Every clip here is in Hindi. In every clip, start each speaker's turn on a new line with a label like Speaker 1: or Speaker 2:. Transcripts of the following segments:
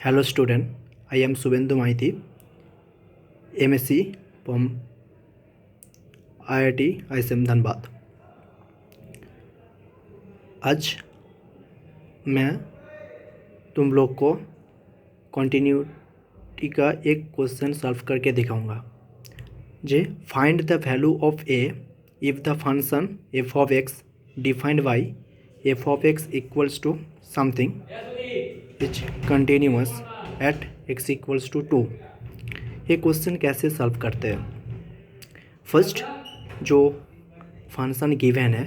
Speaker 1: Hello student, I am Subhendu Maiti, MSc from IIT ISM Dhanbad. आज मैं तुम लोग को कॉन्टिन्यूटी का एक क्वेश्चन सॉल्व करके दिखाऊंगा। जे find the value of a if the function f of x defined by f of x equals to something which continuous at x equals to 2। ये क्वेश्चन कैसे सॉल्व करते हैं? फर्स्ट जो फंक्शन गिवन है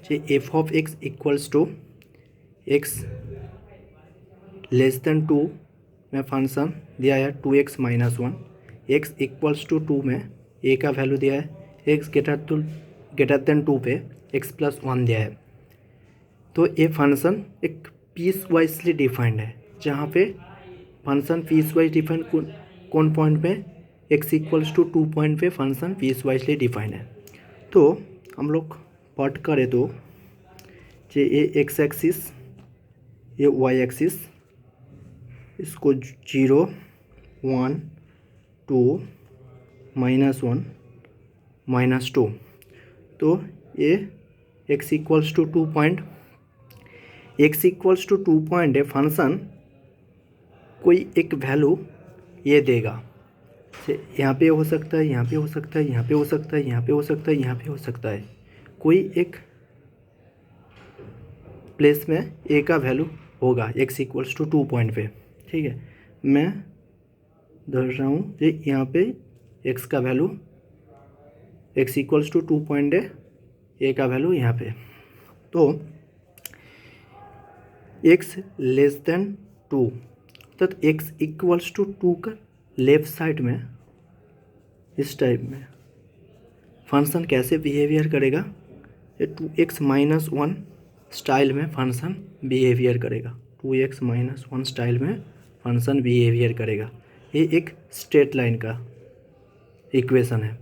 Speaker 1: जे f of x equals to x less than 2 में फंक्शन दिया है 2x minus 1, x equals to 2 में ए का वैल्यू दिया है, एक्स ग्रेटर देन 2 पे x प्लस 1 दिया है। तो ये फंक्शन एक पीस वाइजली डिफाइंड है, जहाँ पे फंक्शन पीस वाइज डिफाइंड कौन पॉइंट पे x इक्वल्स टू 2 पॉइंट पे फंक्शन पीस वाइजली डिफाइंड है। तो हम लोग पॉट करें तो ये एक्स एक्सिस ये वाई एक्सिस, इसको 0 1 2 माइनस 1 माइनस 2। तो ये x equals to 2 point, x equals to 2 point है फंक्शन कोई एक वैल्यू ये देगा। यहाँ पे हो सकता है, यहाँ पे हो सकता है, यहाँ पे हो सकता है, यहाँ पे हो सकता है, यहाँ पे हो सकता है, कोई एक प्लेस में ए का वैल्यू होगा x इक्वल्स टू 2 पॉइंट पे। ठीक है, मैं धर रहा हूँ कि यहाँ पे x का value x equals to 2 point है, ए का वैल्यू यहाँ पे। तो x लेस देन 2 तो x इक्वल्स टू 2 का लेफ्ट साइड में इस टाइप में फंक्शन कैसे बिहेवियर करेगा? ये 2x माइनस 1 स्टाइल में फंक्शन बिहेवियर करेगा, 2x माइनस 1 स्टाइल में फंक्शन बिहेवियर करेगा। ये एक स्ट्रेट लाइन का इक्वेशन है।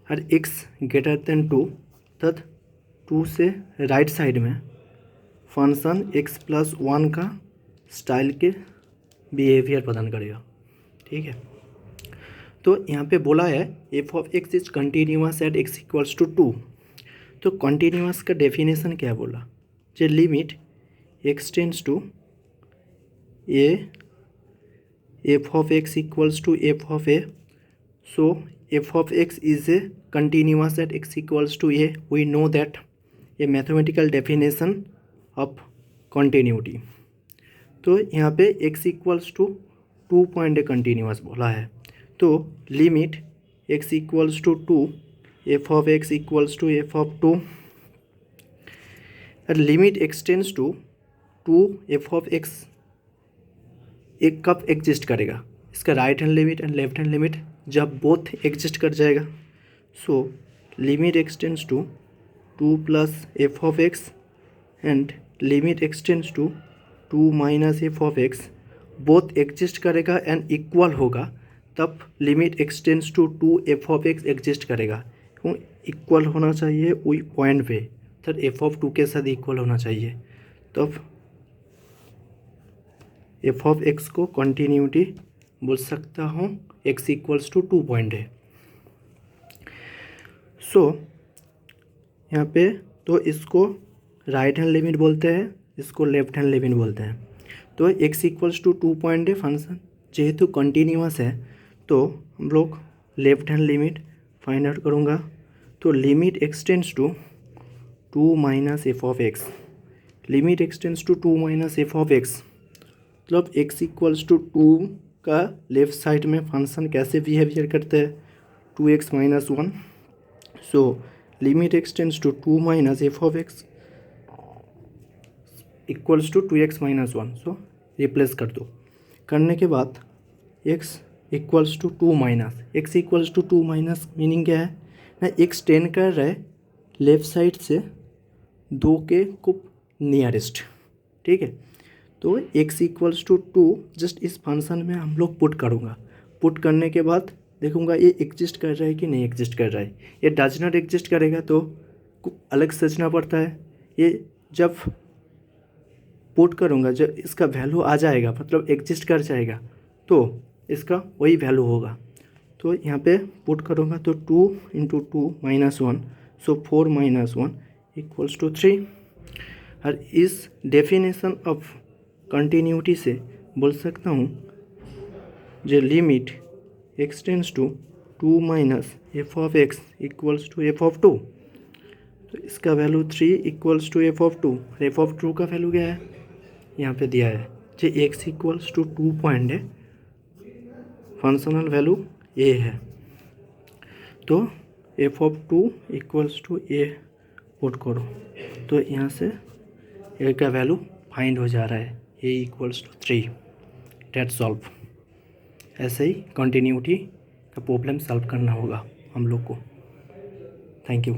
Speaker 1: और x ग्रेटर देन 2 तब 2 से राइट साइड में फंक्शन x प्लस 1 का स्टाइल के बिहेवियर प्रदान करेगा। ठीक है, तो यहाँ पे बोला है f of x is continuous at x equals to 2। तो कंटिन्यूअस का डेफिनेशन क्या बोला? जे limit x tends to a f of x equals to f of a, so f of x is a continuous at x equals to a. We know that a mathematical definition of continuity. तो यहाँ पे x equals to 2 point continuous बोला है। तो limit x equals to 2 f of x equals to f of 2, और limit extends to 2 f of x एक कब एग्जिस्ट करेगा? इसका right hand limit and left hand limit जब बोथ एग्जिस्ट कर जाएगा। So limit extends to 2 plus f of x and limit extends to 2 minus f of x both exist करेगा एंड इक्वल होगा, तब limit extends to 2 f of x exist करेगा। इक्वल होना चाहिए वही पॉइंट पे, तब एफ ऑफ 2 के साथ इक्वल होना चाहिए, तब एफ ऑफ एक्स को कंटिन्यूटी बोल सकता हूँ। एक्स इक्वल्स टू 2 पॉइंट है। सो यहाँ पे तो इसको राइट हैंड लिमिट बोलते हैं, इसको लेफ्ट हैंड लिमिट बोलते हैं। तो x इक्वल्स टू 2 पॉइंट है फंक्शन, जेहेतु कंटिन्यूअस है तो हम लोग left hand limit find out करूँगा। तो limit extends to 2 minus f of x, limit extends to 2 minus f of x, मतलब x इक्वल्स टू 2 का लेफ्ट साइड में फंक्शन कैसे बिहेवियर करते हैं? 2x minus 1। So limit extends to 2 minus f of x equals to 2x minus 1। So replace कर दो। करने के बाद x equals to 2 minus, x equals to 2 minus meaning क्या है ना? x टेंड कर रहा है लेफ्ट साइड से 2 के खूब नियरेस्ट। ठीक है, तो x इक्वल्स टू 2 जस्ट इस फंक्शन में हम लोग पुट करूँगा। पुट करने के बाद देखूँगा ये एग्जिस्ट कर रहा है कि नहीं एग्जिस्ट कर रहा है। ये डज नॉट एग्जिस्ट करेगा तो अलग सोचना पड़ता है। ये जब पुट करूँगा, जब इसका वैल्यू आ जाएगा मतलब एग्जिस्ट कर जाएगा तो इसका वही वैल्यू होगा। तो यहाँ पे पुट करूँगा तो 2 × 2 - 1, सो 4 - 1 = 3। और इस डेफिनेशन ऑफ कंटिन्यूटी से बोल सकता हूँ जो limit x tends to 2 - f(x) = f(2), तो इसका वैल्यू 3 = f(2). f(2) का वैल्यू क्या है यहाँ पे दिया है जो x = 2 पॉइंट है, फंक्शनल वैल्यू a है, तो f(2) = a पुट करो तो यहाँ से a का वैल्यू फाइंड हो जा रहा है, a = 3। That solve. ऐसे ही कंटिन्यूटी का प्रॉब्लम सॉल्व करना होगा हम लोग को। Thank you.